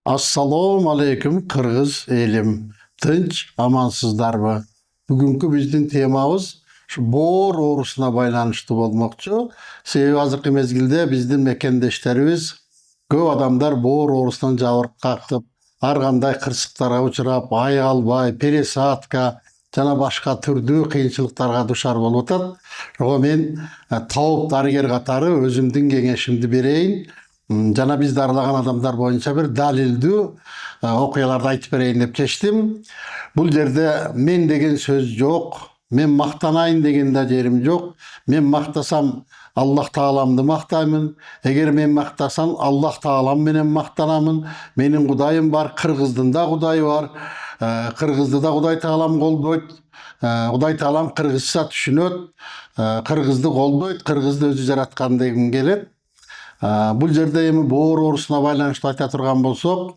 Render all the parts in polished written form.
Assalamu alaikum Kırgız elim. Tinç, amansızdarбы? Бүгүнкү биздин темабыз şu boor оорусуна байланыштуу болмокчу. Себеби азыркы мезгилде биздин мекендештерибиз көп адамдар boor оорусунан жабырып калып, ар кандай кырсыктарга учурап, ай албай, пересадка жана башка түрдүү кыйынчылыктарга душар болуп атат. Ошого мен табып дарыгер катары өзүмдүн кеңешимди берейин. Жана биз дарылаган адамдар боюнча бир далилдүү окуяларды айтып берейин деп чечтим. Бул жерде мен деген сөз жок, мен мактанайын деген да жерим жок. Мен мактасам Аллах Тааламды мактаймын. Эгер мен мактасам Аллах Таалам менен мактанамын. Менин Кудайым бар, Кыргыздын да Кудайы бар. Кыргызды да Кудай Таалам колдойт. Кудай Таалам кыргызча түшүнөт. Кыргызды колдойт, кыргызды өзү жараткан дегим келет. Бул жерде эми boor оорусуна байланыштуу айта турган болсок,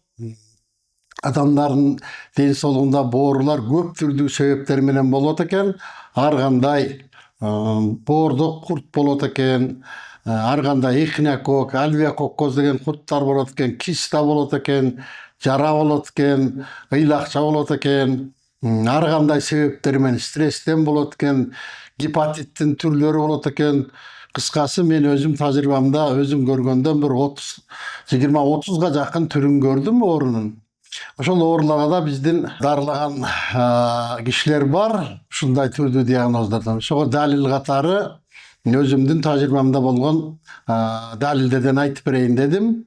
адамдардын ден соолугунда боорулар көп түрдүү себептер менен болот экен. Ар кандай боордо курт болот экен, ар кандай эхинокок, альвеококкоз деген курттар болот экен, киста болот экен, жара болот экен, ыйлакча болот экен. Ар кандай себептер менен стресстен болот экен, гепатиттин түрлөрү болот экен. Кыскасы мен өзүм тажрыйбамда өзүм көргөндөн бир 20-30га жакын түрүн көрдүм оорунун. Ошол ооруларга да биздин дарылаган кишилер бар, ушундай түрдүү диагноздордон. Ошого далил катары өзүмдүн тажрыйбамда болгон далилдерден айтып берейин дедим.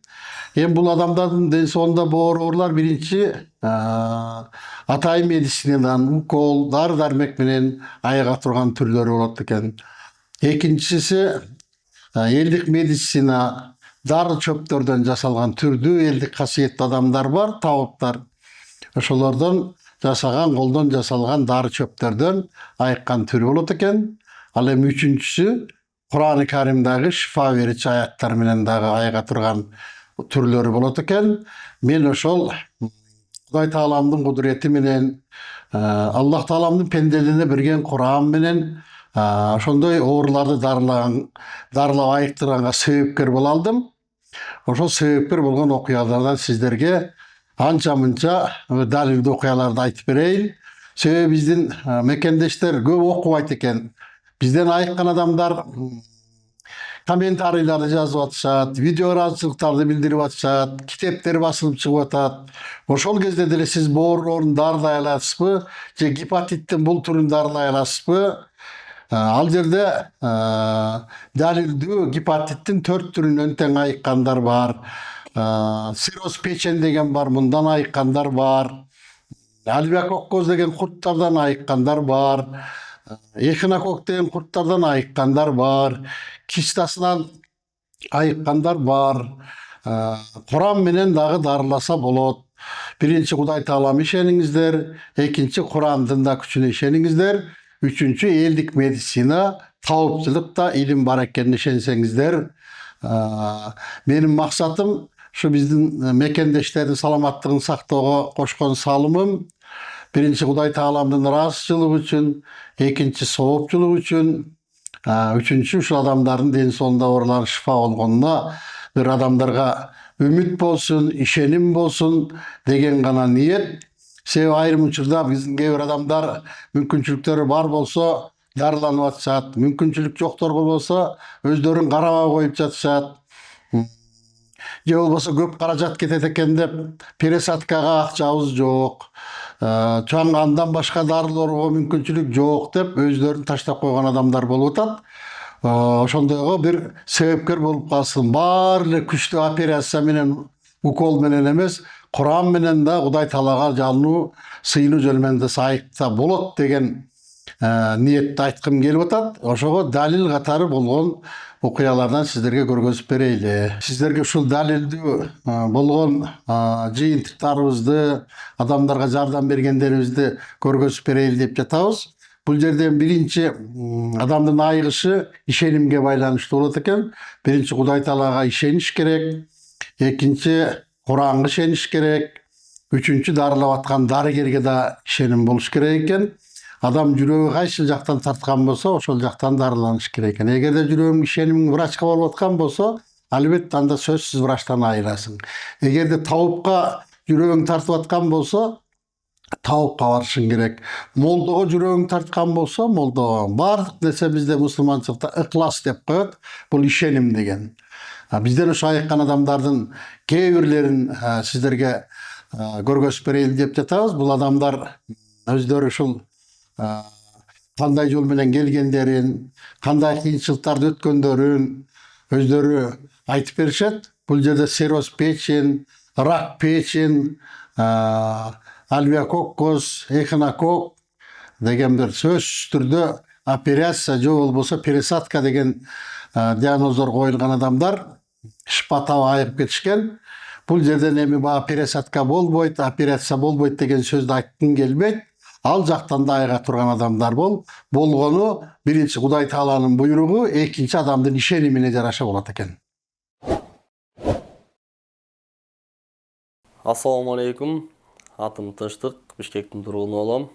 Эми бул адамдардын ден соолугунда boor оорулар биринчи атайын медицинадан укол, дары дармек менен айыга турган түрлөрү болот экен. Экинчиси элдик медицина, дары чөптөрдөн жасалган түрдүү элдик касиеттүү адамдар бар, табыптар. Ошолордон жасаган, колдон жасалган дары чөптөрдөн айыккан түрү болот экен. Ал эми үчүнчүсү Кур'ан-ы Каримдagi шифа берүүчү аяттар менен дагы айыга турган түрлөрү болот экен. Мен ошол Кудай Тааламдын кудурети менен, Аллах Тааламдын пенделине берген Кур'ан менен ошондой ооруларды дарылап айыктырганга себепкер боло алдым. Ошол себепкер болгон окуялардан сиздерге анча мынча далилдүү окуяларды айтып берейин. Себеби биздин мекендештер көп окубайт экен. Бизден айыккан адамдар комментарийларды жазып атышат, видео ыраазычылыктарды билдирип атышат, китептер басылып чыгып атат. Ошол кезде деле сиз boor оорун дарылай аласызбы, же гепатиттин бул түрүн дарылай аласызбы? Ал жерде далилдүү гепатиттин 4 түрүнөн тең айыккандар бар. Цирроз печень деген бар, мындан айыккандар бар. Альвеококкоз деген курттардан айыккандар бар. Эхинокок деген курттардан айыккандар бар. Кистасынан айыккандар бар. Кур'ан менен дагы дарыласа болот. Биринчи Кудай Таалам ишениңиздер, экинчи Кур'андын да күчүнө ишениңиздер. Үчүнчү элдик медицина, табыпчылыкта илим бар экенине ишенсеңиздер. Менин максатым ушу биздин мекендештердин саламаттыгын сактоого кошкон салымым биринчи Кудай Тааламдын ыраазычылыгы үчүн, экинчи соопчулук үчүн, үчүнчү ушул адамдардын ден соолугунда оорулар шифа болгонуна, бир адамдарга үмүт болсун, ишеним болсун деген гана ниет. Себеби айрым учурда биздин кээ бир адамдар мүмкүнчүлүктөрү бар болсо дарыланып атышат, мүмкүнчүлүк жокторго болсо өздөрүн карабай коюп жатышат. Же болбосо көп каражат кетет экен деп пересадкага акчабыз жок, андан башка дарылоого мүмкүнчүлүк жок деп өздөрүн таштап койгон адамдар болуп атат. Ошондойго бир себепкер болуп калсын. Баары эле күчтүү операция менен, укол менен эмес, Кур'ан менен да Кудай Таалага жалынуу, сыйынуу жолу айыкса болот деген ниетти айткым келип атат. Ошого далил катары болгон окуялардан сиздерге көргөзүп берейли. Сиздерге ушул далилдүү болгон жыйынтыктарыбызды, адамдарга жардам бергендерибизди көргөзүп берейли деп жатабыз. Бул жерден биринчи адамдын айыгышы ишенимге байланыштуу болот экен. Биринчи Кудай Таалага ишениш керек, экинчи Кур'анга ишениш керек, үчүнчү дарылап аткан дарыгерге да ишеним болуш керек экен. адам жүрөгү кайсы жактан тарткан болсо ошол жактан дарыланыш керек экен. Эгерде жүрөгүң ишенимиң врачка болуп аткан болсо, албетте анда сөзсүз врачтан айырасың. Эгерде табипка жүрөгүң тартып аткан болсо, табипка барышың керек. Молдого жүрөгүң тарткан болсо, молдого. Бардык нерсе бизде мусулманчылыкта ыклас деп коет. Бул ишеним деген. Бизден ошо айыккан адамдардын кээ бирлерин сиздерге көргөзүп берели деп жатабыз. Бул адамдар өздөрү ушул кандай жол менен келгендерин, кандай кыйынчылыктарды өткөндөрүн өздөрү айтып беришет. Бул жерде цирроз печень, рак печень, альвеококкоз, эхинококк деген бир сөзсүз түрдө операция же болбосо пересадка деген диагноздор коюлган адамдар шифа таап айыгып кетишкен. Бул жерден эми бага пересадка болбойт, операция болбойт деген сөздү айткым келбейт. Ал жактан да айыга турган адамдар болгону биринчи Кудай Тааланын буйругу, экинчи адамдын ишенимине жараша болот экен. Ассаламу алейкум. Атым Тынчтык, Бишкектин тургуну болом.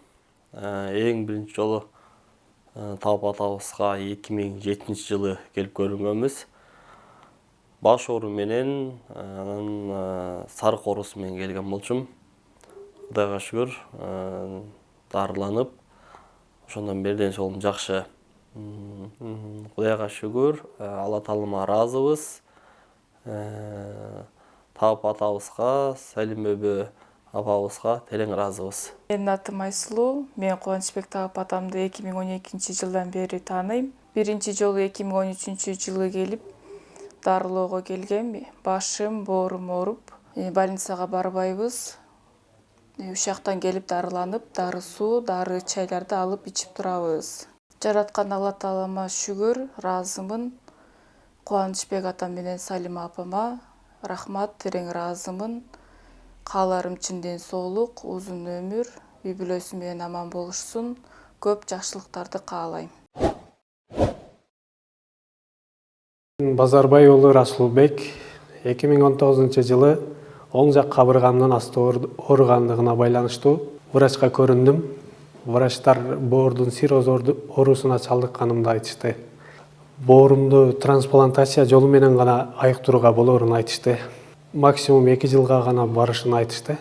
Эң биринчи жолу Талап атабызга 2007 жылы келип көрүнгөнбүз. Баш оору менен, сарык оорусу менен келген болчумун. Кудайга шүгүр, дарыланып, ошондон бери ден соолугум жакшы. Кудайга шүгүр, Алла Таалама ыраазыбыз. Талап атабызга, Салим бөбө апабызга терең ыраазыбыз. Менин атым Айсулуу. Мен Кубанычбек Талап атамды 2012 жылдан бери тааныйм. Биринчи жолу 2013 жылы келип дарылоого келгем. Башым, боорум ооруп, больницага барбайбыз. Ушул жактан келип дарыланып, дары суу, дары чайларды алып ичип турабыз. Жараткан Алла Таалама шүгүр, ыраазымын. Кубанычбек атам менен Салима апама рахмат, терең ыраазымын. Кааларым чын ден соолук, узун өмүр, үй бүлөсү менен аман болушсун. Көп жакшылыктарды каалайм. Базарбай уулу Расулбек 2019 жылы оң жак кабыргамдын асты ооругандыгына байланыштуу врачка көрүндүм. Врачтар боордун цирроз оорусуна чалдыкканымды айтышты. Боорумду трансплантация жолу менен гана айыктырууга болоорун айтышты. Максимум 2 жылга гана барышын айтышты.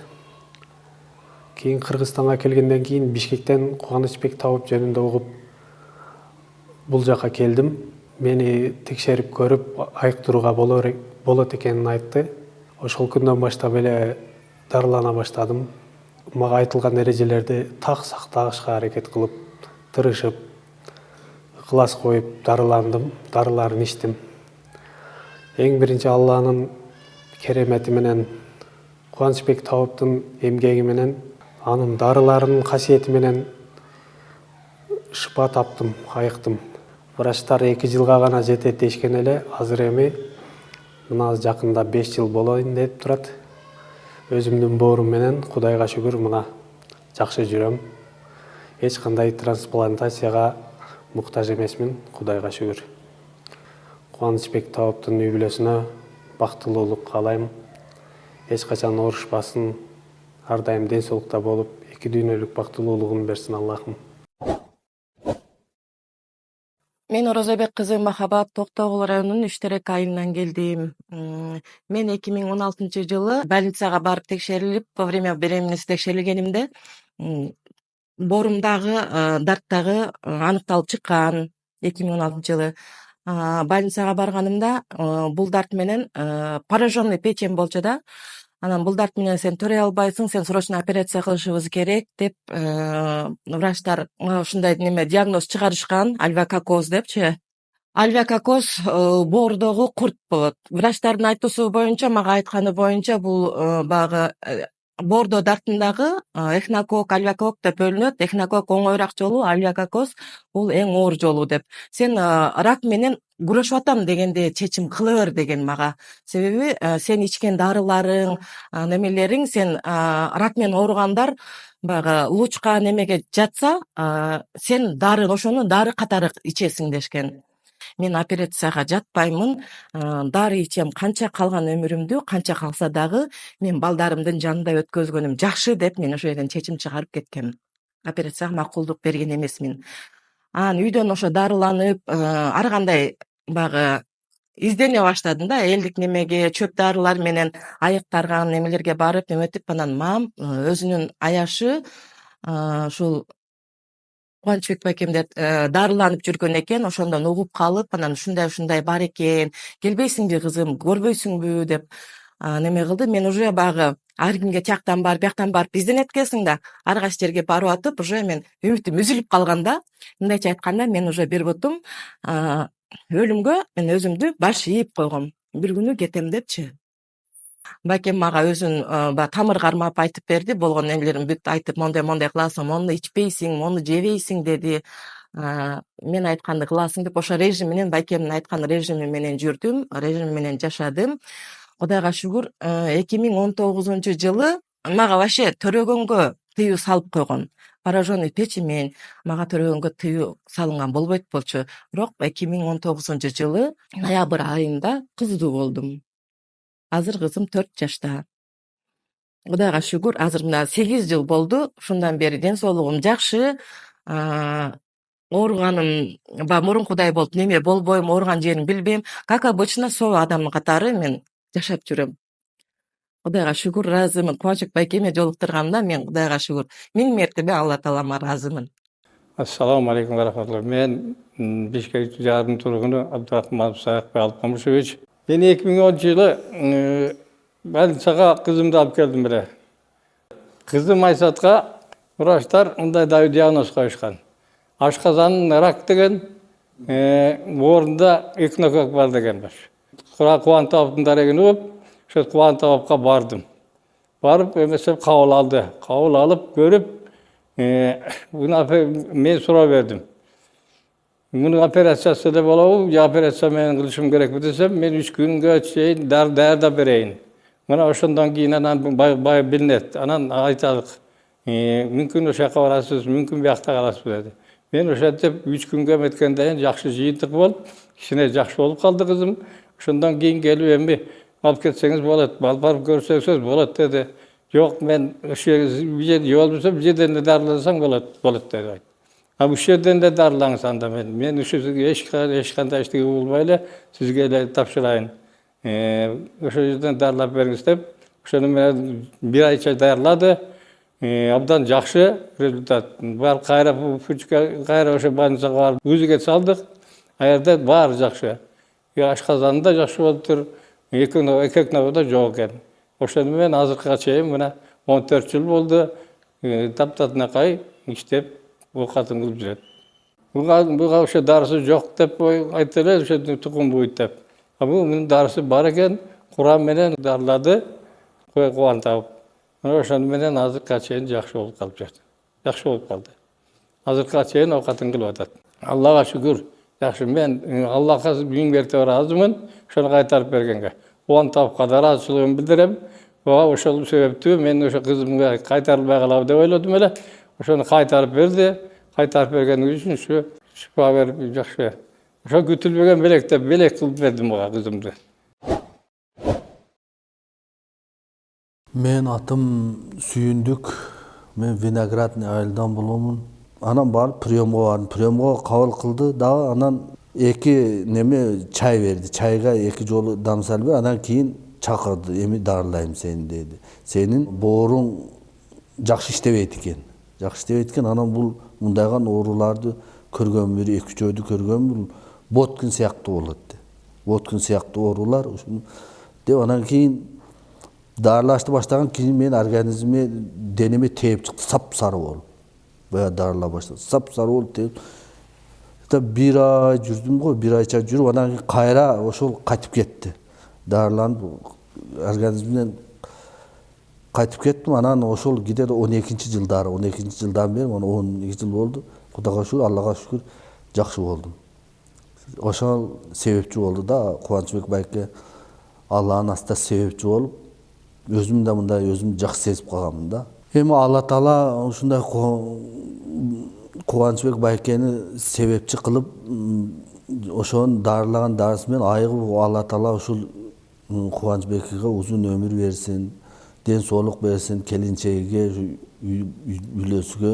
Кийин Кыргызстанга келгенден кийин Бишкектен Кубанычбек Талап жөнүндө угуп бул жака келдим. Мени текшерип көрүп айыктырууга болот экенин айтты. Ошол күндөн баштап эле дарылана баштадым. Мага айтылган эрежелерди так сакташка аракет кылып, тырышып, ыкылас коюп дарыландым, дарыларын ичтим. Эң биринчи Алланын керемети менен, Кубанычбек Талаптын эмгеги менен, анын дарыларынын касиети менен шифа таптым, айыктым. Врачтар 2 жылга гана жетет дешкен эле, азыр эми мына жакында 5 жыл болоюн деп турат. Өзүмдүн боорум менен Кудайга шүгүр мына жакшы жүрөм. Эч кандай трансплантацияга муктаж эмесмин, Кудайга шүгүр. Кубанычбек Талаптын үй бүлөсүнө бактылуулук каалайм. Эч качан оорушпасын, ар дайым ден соолукта болуп, 2 дүйнөлүк бактылуулугун берсин Аллахым. Мен Орозобек кызы Махабат Токтогул районунун Үштерек айылынан келдим. Мен 2016 жылы больницага барып текшерилип, во время беременности текшерилгенимде боорумдагы дарттагы аныкталып чыккан 2016 жылы. Больницага барганымда бул дарт менен пораженный печень болчу да. Анан бул дарт менен сен төрөй албайсың, сен срочно операция кылышыбыз керек деп врачтар ушундай неме диагноз чыгарышкан, альвеококкоз депчи. Альвеококкоз боордогу курт болот. Врачтардын айтуусу боюнча, мага айтканы боюнча, бул баягы боордо дартындагы эхинококк, альвеококк деп бөлүнөт. Эхинококк оңоюраак жолу, альвеококкоз бул эң оор жолу деп. Сен рак менен күрөшүп атам дегенде чечим кыла бер деген мага. Себеби сен ичкен дарыларың, немелериң, сен рак менен ооругандар баягы лучка немеге жатса, сен ошону дары катары ичесиң дешкен. Мен операцияга жатпаймын, дары ичем, канча калган өмүрүмдү, канча калса дагы мен балдарымдын жанында өткөзгөнүм жакшы деп мен ошол жерден чечим чыгарып кеткем. операцияга макулдук берген эмесмин. Анан үйдөн ошо дарыланып, ар кандай баягы издене баштадым да, элдик немеге, чөп дарылар менен айыктарган немелерге барып эметип, анан мам өзүнүн аяшы ушул Кубанычбек байкемдер дарыланып жүргөн экен, ошондон угуп калып, анан ушундай бар экен, келбейсиңби кызым, көрбөйсүңбү деп неме кылды. Мен уже багы ар кимге тияктан барып, бияктан барып изденеткесиң да, ар кайсы жерге барып атып, уже мен үмүтүм үзүлүп калганда, мындайча айтканда, мен уже бир бутум өлүмгө мен өзүмдү баш ийип койгом. Бир күнү кетем депчи. Байкем мага өзүн тамыр кармап айтып берди, болгон нелерин бүт айтып, мондай кыласың, мону ичпейсиң, мону жебейсиң деди. Мен айтканды кыласың деп, ошо режим менен, байкемдин айткан режими менен жүрдүм, режим менен жашадым. Кудайга шүгүр, 2019-жылы мага вообще төрөгөнгө тыюу салып койгон. Пораженный печень мага төрөгөнгө тыюу салынган болбойт болчу. Бирок 2019-жылы ноябрь айында кыздуу болдум. Азыр кызым 4 жашта. Кудайга шүгүр, азыр мына 8 жыл болду. Ушундан бери ден соолугум жакшы. Ооруганым мурункудай болуп неме болбойм, ооруган жерин билбейм. Как обычно, сол адамдын катары мен жашап жүрөм. Кудайга шүгүр, ыраазымын. Кубанычбек байкеме жолуктурганымда мен Кудайга шүгүр 1000 мертебе Алла таалама ыраазымын. Ассаламу алейкум ва рахматуллах. Мен Бишкек жардым тургуну Абдурахманов Саякбек Алпамышевич. Мен 2010-жылы больницага кызымды алып келдим беле. Кызым Айсатка врачтар мындай диагноз коюшкан. Ашказанын рак деген, орунда экнокок бар деген бар. Кубантаповдун дарегин угуп, ошо Кубантаповго бардым. Барып, эмесе кабыл алды. Кабыл алып көрүп, мен суроо бердим. Мунун операциясы да болобу, же операция менен кылышым керекпи десем, мен 3 күнгө чейин дәрдә берейин. Мына ошондон кийин анан бай билинет. Анан айталык. Мүмкүн ошо жака барасыз, мүмкүн биякта каласыз деди. Мен ошентип 3 күнгө өткөндөн жакшы жыйынтык болуп, кичине жакшы болуп калды кызым. Ошондон кийин келип эми алып кетсеңиз болот, барып көрсөңүз болот деди. Жок, мен ошо же болбосо бир жерден дарылансаң болот деди. Ушул жерден да дарылаңыз анда мен ушул эч кандай эчтеке болбой эле сизге эле тапшырайын. Ошол жерден дарылап бериңиз деп, ошону менен бир айча дарылады. Абдан жакшы результат. Бар кайра ошо больницага барып үзүгө салдык. Аерде баары жакшы. Ашказанында жакшы болуптур. Экнококто жок экен. Ошону менен азыркыга чейин мына 14 жыл болду. Таптатынакай иштеп оокатын кылып жүрөт. Буга ошо дарысы жок деп айтты эле, ошо тукум буйт деп. Мунун дарысы бар экен, Куран менен дарылады, Кубантабов. Ошону менен азыркыга чейин жакшы болуп калып жатат. Жакшы болуп калды. Азыркыга чейин оокатын кылып атат. Аллага шүгүр. Жакшы, мен Аллага 1000 мертебе ыраазымын, ошону кайтарып бергенге. Кубантабовго да ыраазычылыгымды билдирем. Ошол себептүү мен ошо кызымга кайтарылбай калабы деп ойлодум эле. Ошону кайтарып берди. Кайтарып берген үчүн ушу шифа берип жакшы. Ошо күтүлбөгөн белек кылып бердим буга кызымды. Мен атым Сүйүндүк. Мен Виноградный айылдан боломун. Анан барып приемго бардым. Приемго кабыл кылды дагы, анан 2 неме чай берди. Чайга 2 жолу дам салбы, анан кийин чакырды. Эми дарылайм сени деди. Сенин бооруң жакшы иштебейт экен. Анан бул мындайган ооруларды көргөн бир 2 жойду көргөн бул боткин сыяктуу болот деп. Боткин сыяктуу оорулар ушуну деп анан кийин дарылашты баштаган кийин мен организме денеме тээп чыкты, сап-сары болуп. Бая дарыла баштады. Сап-сары болуп тээп. Бир ай жүрдүм го, бир айча жүрүп анан кайра ошол кайтып кетти. Дарыланып организмден кайтып кеттим. Анан ошол где-то 12-жылдары, 12-жылдан бери, 12 жыл болду. Кудайга шүгүр, Аллага шүгүр, жакшы болдум. Ошол себепчи болду да, Кубанычбек байке Алланын астында себепчи болуп, өзүм да мындай өзүмдү жакшы сезип калганмын да. Эми Алла Таала ушундай Кубанычбек байкени себепчи кылып, ошонун дарылаган дарысы менен айыгып Алла Таала ушул Кубанычбекке узун өмүр берсин, ден соолук берсин, келинчегиге үйлөсүгө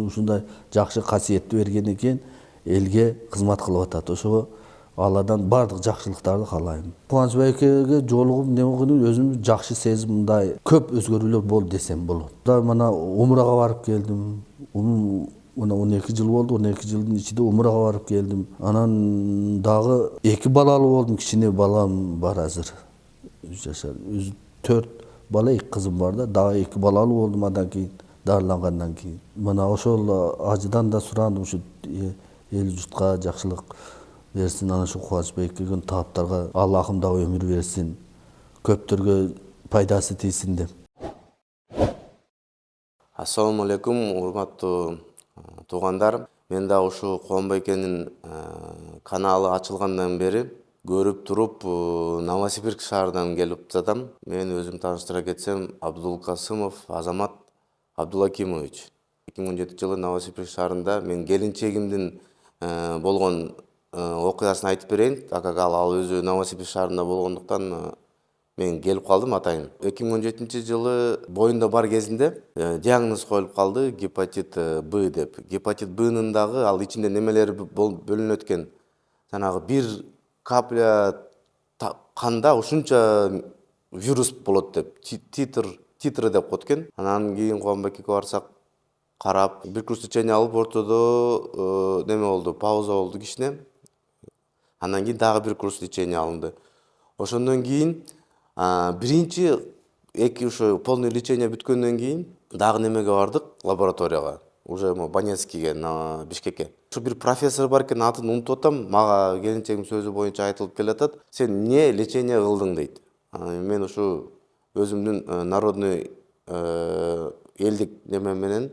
ушундай жакшы касиетти берген экен, элге кызмат кылып атат. Ошого Алладан бардык жакшылыктарды каалайм. Кубаныч байкеге жолугуп неме кылдым, өзүмдү жакшы сезим, мындай көп өзгөрүүлөр болду десем болот. Мына умрага барып келдим. Мына 12 жыл болду, 12 жылдын ичинде умрага барып келдим. Анан дагы 2 балалуу болдум, кичине балам бар азыр. 3 жашар. 4 бала, 2 кызым бар да, дагы 2 балалуу болдум андан кийин, дарылангандан кийин. Мына ошол ажыдан да сурандым, ушу эл журтка жакшылык берсин, анан ушу Кубаныч байкеге таптарга Аллахым дагы өмүр берсин, көптөргө пайдасы тийсин деп. Ассаламу алейкум, урматтуу туугандар. Мен да ушу Кубаныч байкенин каналы ачылгандан бери көрүп туруп Новосибирск шаарынан келип жатам. Мен өзүм тааныштыра кетсем, Абдулкасымов Азамат Абдулакимович. 2017 жылы Новосибирск шаарында мен келинчегимдин болгон окуясын айтып берейин. Так как ал өзү Новосибирск шаарында болгондуктан мен келип калдым атайын. 2017 жылы боюнда бар кезинде диагноз коюлуп калды, гепатит Б деп. Гепатит Б'нын дагы ал ичинде немелери бөлүнөт экен. Жанагы бир капля канда ушунча вирус болот деп, титры деп коет экен. Анан кийин Кубаныч байкеге барсак, карап, бир курс лечение алып, ортодо неме болду, пауза болду кичине. Андан кийин дагы бир курс лечение алынды. Ошондон кийин биринчи ошо полный лечение бүткөндөн кийин дагы немеге бардык, лабораторияга. Уже Банецкийге, на Бишкекке. Ушу бир профессор бар экен, атын унутуп атам. Мага келинчегим сөзү боюнча айтылып келатат. Сен эмне лечение кылдың дейт. Мен ушу өзүмдүн народный элдик неме менен,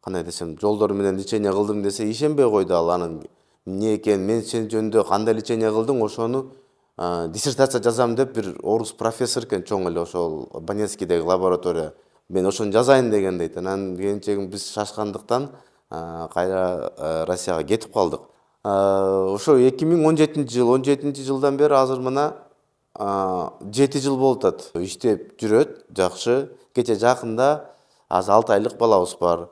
кандай десем, жолдор менен лечение кылдым десе, ишенбей койду ал. Анын эмне экен, мен сен жөнүндө кандай лечение кылдың, ошону диссертация жазам деп бир орус профессор экен, чоң эле ошол Банецкийдеги лаборатория. Мен ошону жазайын деген дейт. Анан келинчегим биз шашкандыктан кайра Россияга кетип калдык. Ошо 2017 жыл, 17 жылдан бери азыр мына 7 жыл болуп атат. Иштеп жүрөт, жакшы. Кече жакында азыр 6 айлык балабыз бар.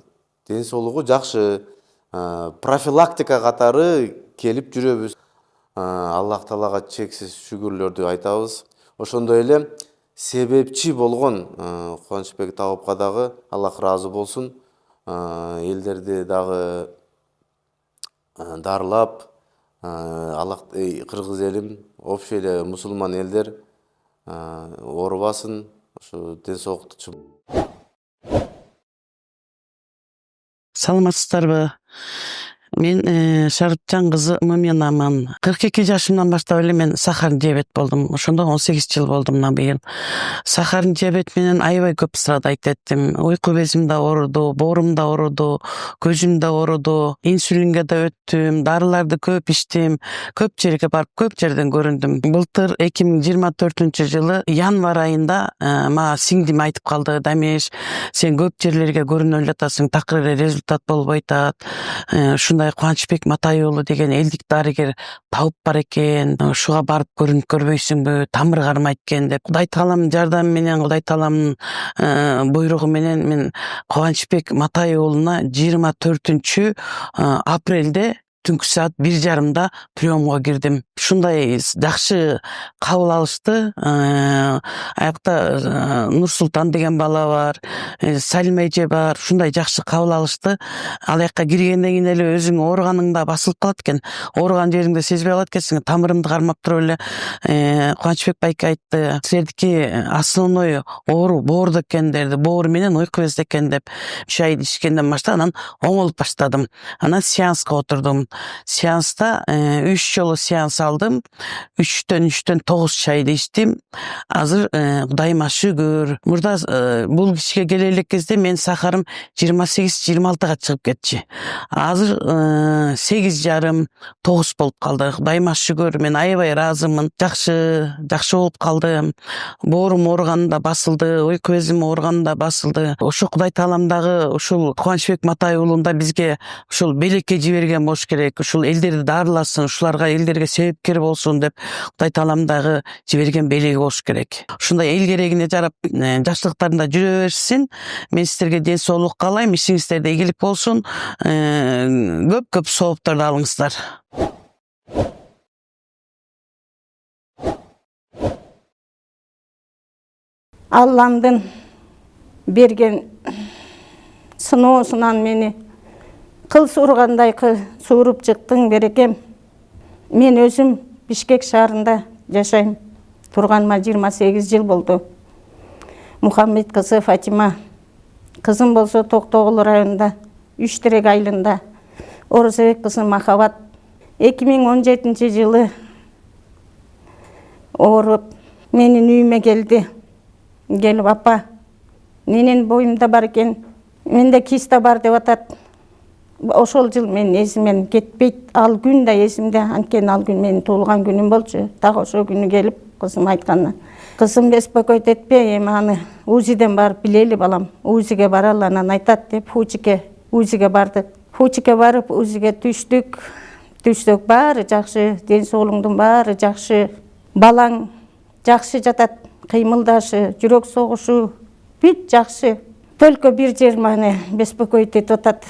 Ден соолугу жакшы. Профилактика катары келип жүрөбүз. Аллах Таалага чексиз шүгүрлөрдү айтабыз. Ошондой эле себепчи болгон Кубанычбек Табапка дагы Аллах ыраазы болсун. Элдерди дагы дарылап, Аллах кыргыз элим, общий эле мусулман элдер оорубасын, ошо ден соолукту. Саламатсыздарбы? Мен Шарыпжан кызы Мөменаман. 42 жашымдан баштап эле мен сахарный диабет болдум. Ошондо 18 жыл болду мына быйыл. Сахарный диабет менен аябай көп страдайт эттим. Уйку безим да ооруду, боорум да ооруду, көзүм да ооруду, инсулинге да өттүм, дарыларды көп иштим, көп жерге барып, көп жерден көрүндүм. Былтыр 2024 жылы январь айында мага сиңдим айтып калды: "Дамеш, сен көп жерлерге көрүнө элатасың, такыр эле результат болбой атат. Ушундай Кубанычбек Матай уулу деген элдик дарыгер табып бар экен. Ушуга барып көрүнүп көрбөйсүңбү? Тамыр кармайт экен" деп. Кудай Тааламдын жардамы менен, Кудай Тааламдын буйругу менен мен Кубанычбек Матай уулуна 24 апрелде түнкү саат 1:30 приемга кирдим. Ушундай жакшы кабыл алышты. Аякта Нурсултан деген бала бар, Салима эже бар. Ушундай жакшы кабыл алышты. Ал жакка киргенден кийин эле өзүң ооруганыңда басылып калат экен. Ооруган жериңде сезбей калат экенсиң. Тамырымды кармап туруп эле Кубанычбек байке айтты: "Силердики основной оору боордо экен" дерди. Боор менен уйку безде экен деп. 3 ай ишкенден баштап анан оңолуп баштадым. Анан сеанска отурдум. Сеанста 3 жолу сеанс алдым. 3-төн 9 чайды иштим. Азыр Кудайыма шүгүр. Мурда бул кишиге келе элек кезде мен сахарым 28-26га чыгып кетчи. Азыр 8,5-9 болуп калды. Кудайыма шүгүр, мен аябай ыраазымын. Жакшы болуп калдым. Боорум ооруганда басылды, уйку безим ооруганда басылды. Ошо Кудай Таалам дагы ушул Кубанычбек Матай уулунда бизге ушул белекке жиберген болуш керек. Ушул элдерди дарыласын, ушуларга элдерге себепкер жоопкер болсун деп Кудай Таалам дагы жиберген белеги болуш керек. Ушундай эл керегине жарап жаштыктарында жүрө берсин. Мен сиздерге ден соолук каалайм, ишиңиздерде ийгилик болсун. Көп сооптарды алыңыздар. Алламдын берген сыноосунан мени кыл суургандай сууруп чыктың берекем. Мен өзүм Бишкек шаарында жашайм. Турганыма 28 жыл болду. Мухаммед кызы Фатима. Кызым болсо Токтогул районунда, Үчтерек айылында. Орозбек кызы Махабат. 2017 жылы ооруп менин үйүмө келди. Келип апа, менин боюмда бар экен, менде киста бар деп атат. Ошол жыл мен эсимден кетпейт. Ал күн да эсимде, анткени ал күн менин туулган күнүм болчу. Так ошол күнү келип кызым айтканы. Кызым беспокойт этпе, эми аны УЗИден барып билели балам. УЗИге баралы, анан айтат деп Фучике УЗИге бардык. Фучике барып УЗИге түштүк баары жакшы, ден соолугуңдун баары жакшы. Балаң жакшы жатат, кыймылдашы, жүрөк согушу бүт жакшы. Төлкө бир жер мени беспокойт этип атат.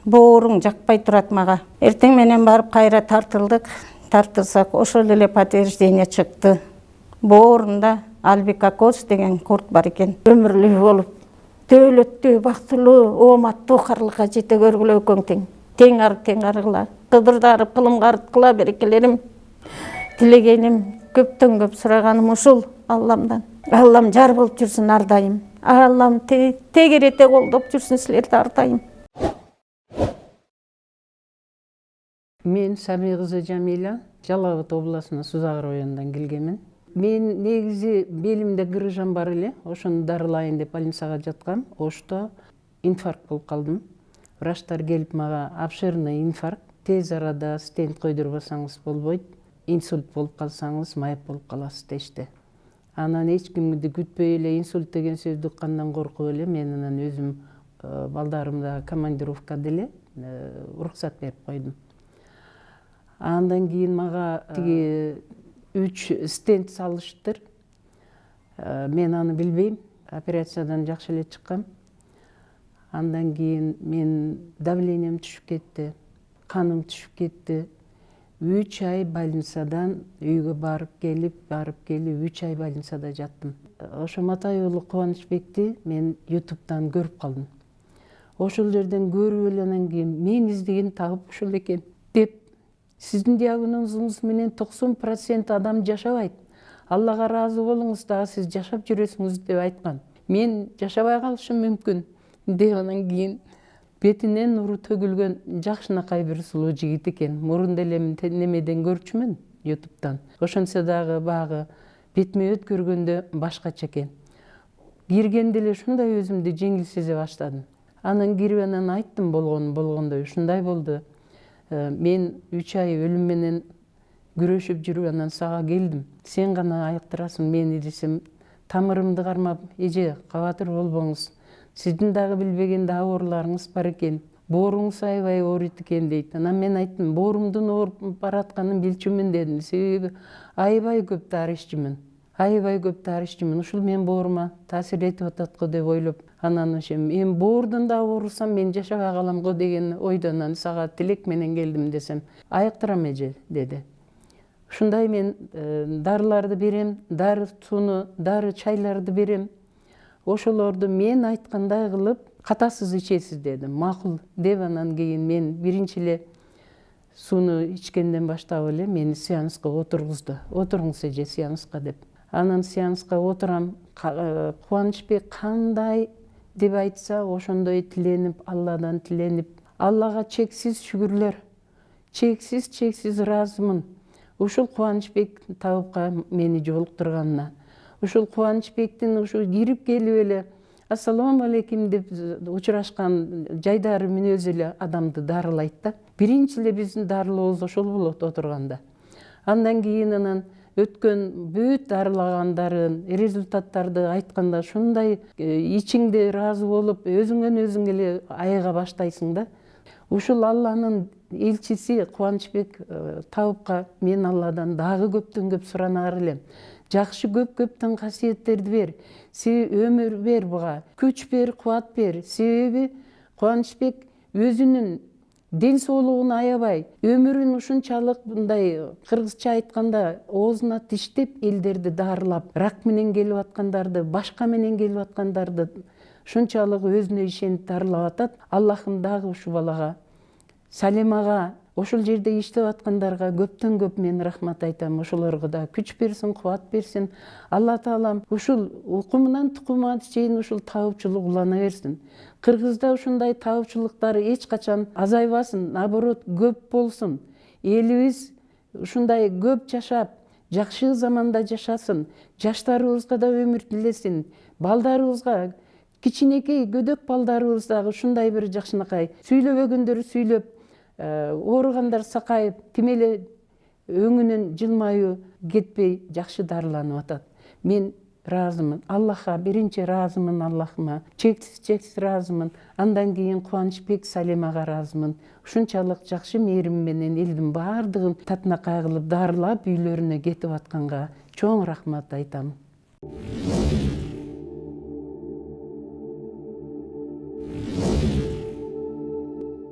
Бооруң жакпай турат мага. Эртең менен барып кайра тартылсак, ошол эле подтверждение чыкты. Боорунда альбикакоз деген курт бар экен. Өмүрлүү болуп, дөөлөттүү, бактылуу, ооматтуу карлыкка жете көргүлө экөөң тең арыгыла. Кыдырдарып, кылымга арткыла берекелерим. Тилегеним, көптөн көп сураганым ушул Алламдан. Аллам жар болуп жүрсүн ар дайым. Аллам тегерете колдоп жүрсүн силерди ар дайым. Мен Сами кызы Жамиля, Жалал Абад областына Сузак районунан келгенмин. Мен негизи белимде грыжам бар эле, ошону дарылайын деп больницага жаткам. Ошто инфаркт болуп калдым. Врачтар келип мага обширный инфаркт, тез арада стент койдурбасаңыз болбойт, инсульт болуп калсаңыз майып болуп каласыз дешти. Анан эч кимди күтпөй эле инсульт деген сөздү уккандан коркуп эле мен анан өзүм балдарымда командировка деле уруксат берип койдум. Андан кийин мага тиги 3 стент салыштыр. Мен аны билбейм. Операциядан жакшы эле чыккам. Андан кийин мен давлением түшүп кетти, каным түшүп кетти. 3 ай больницадан үйгө барып келип 3 ай больницада жаттым. Ошо Матай уулу Кубанычбекти мен YouTube'дан көрүп калдым. Ошол жерден көрүп эле анан кийин мен издеген табып ушул экен деп, сиздин диагнозуңуз менен 90% адам жашабайт. Аллага ыраазы болуңуз, дагы сиз жашап жүрөсүңүз деп айткан. Мен жашабай калышым мүмкүн деп анан кийин бетинен нуру төгүлгөн жакшынакай бир сулуу жигит экен. Мурун деле немеден көрчүмүн, YouTube'дан. Ошончо дагы багы бетиме өткөргөндө башкача экен. Киргенде эле ушундай өзүмдү жеңил сезе баштадым. Анан кирип анан айттым болгондой, ушундай болду. Мен 3 ай өлүм менен күрөшүп жүрүп анан сага келдим. Сен гана айыктырасың мени десем, тамырымды кармап, эже кабатыр болбоңуз. Сиздин дагы билбеген ооруларыңыз бар экен. Бооруңуз аябай ооруйт экен дейт. Анан мен айттым, боорумдун ооруп баратканын билчүмүн дедим. Себеби аябай көп тарыхчымын. Ушул мен боорума таасир этип атат го деп ойлоп, анан мен боордон да оорусам мен жашабай калам го деген ойдон сага тилек менен келдим десем, айыктырам эже деди. Ушундай мен дарыларды берем, дары сууну, дары чайларды берем. Ошолорду мен айткандай кылып, катасыз ичесиз дедим. Макул деп анан кийин мен биринчи эле сууну ичкенден баштап эле мени сеанска отургузду. Отуруңуз эже сеанска деп. Анан сеанска отурам. Кубанычбек кандай деп айтса, ошондой тиленип, Алладан тиленип, Аллага чексиз шүгүрлөр. Чексиз ыраазымын. Ушул Кубанычбек табыпка мени жолуктурганына. Ушул Кубанычбектин ушу кирип келип эле ассаламу алейкум деп учурашкан жайдары мүнөзү эле адамды дарылайт да. Биринчи эле биздин дарылообуз ошол болот отурганда. Андан кийин анан өткөн бүт дарылагандарын, результаттарды айтканда ушундай ичиңде ыраазы болуп, өзүңөн өзүң эле айыга баштайсың да. Ушул Алланын элчиси Кубанычбек Табыпка мен Алладан дагы көптөн көп суранаар элем. Жакшы көптөн касиеттерди бер, өмүр бер буга, күч бер, кубат бер. Себеби Кубанычбек өзүнүн ден соолугун аябай, өмүрүн ушунчалык мындай кыргызча айтканда оозуна тиштеп элдерди дарылап, рак менен келип аткандарды, башка менен келип аткандарды ушунчалык өзүнө ишенип дарылап атат. Аллахым дагы ушу балага, Салимага, ошол жерде иштеп аткандарга көптөн көп мен рахмат айтам. Ошолорго да күч берсин, кубат берсин. Алла таалам ушул укумунан тукумуна чейин ушул табыпчылык улана берсин. Кыргызда ушундай табыпчылыктар эч качан азайбасын, наоборот көп болсун. Элибиз ушундай көп жашап, жакшы заманда жашасын. Жаштарыбызга да өмүр тилесин. Балдарыбызга, кичинекей көдөк балдарыбыз дагы ушундай бир жакшынакай сүйлөбөгөндөр сүйлөп, ооругандар сакайып, тим эле өңүнөн жылмаюу кетпей жакшы дарыланып атат. Мен ыраазымын. Аллахка биринчи ыраазымын, Аллахыма чексиз ыраазымын. Андан кийин Кубанычбек Салимага ыраазымын. Ушунчалык жакшы мээрим менен элдин баардыгын татынакай кылып дарылап үйлөрүнө кетип атканга чоң рахмат айтам.